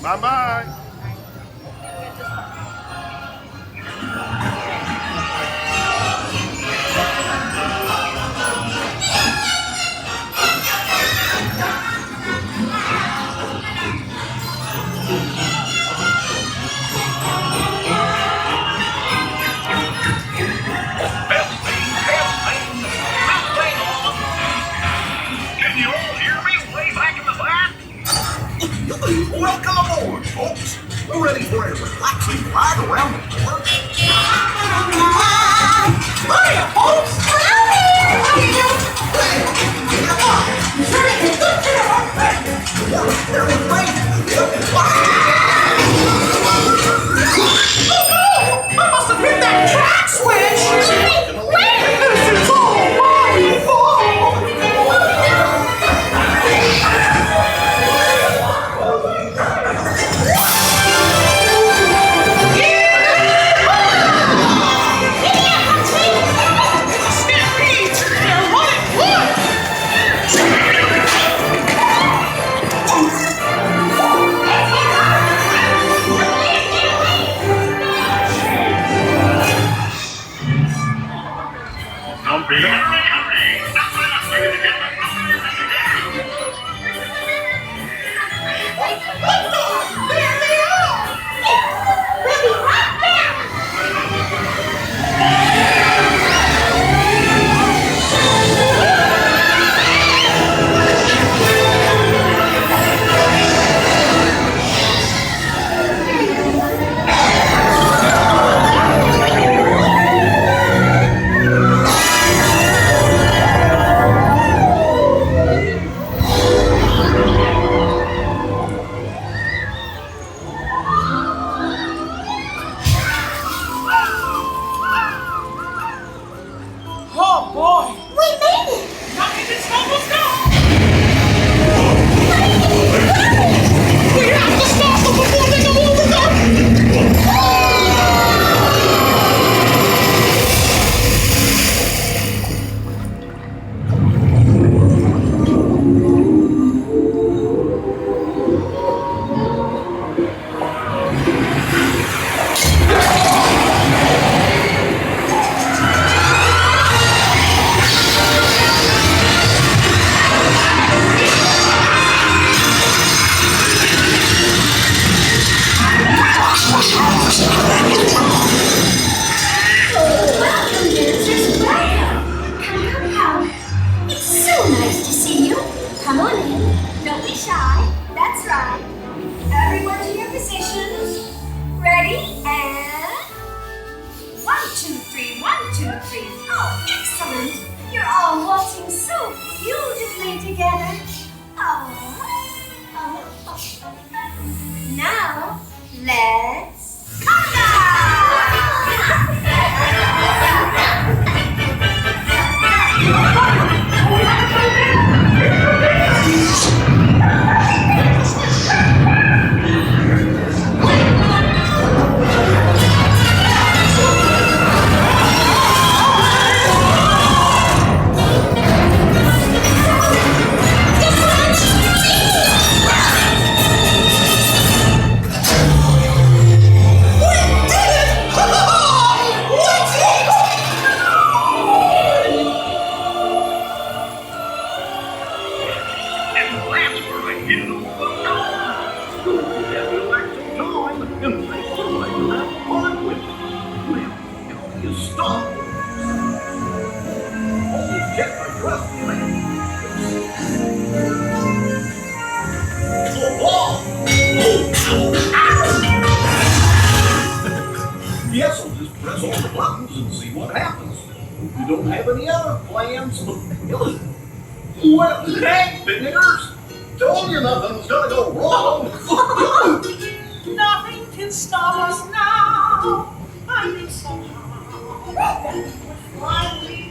Bye-bye. Can you all hear me way back in the back? Welcome aboard, folks. We're ready for a relaxing ride around the park. Hiya, folks! I must have hit that track switch! This is all my fault! Now, let's Yes, I'll just press all the buttons and see what happens. You don't have any other plans? Well, hey, niggers! Told you nothing's gonna go wrong. Nothing can stop us now. I think somehow we'll finally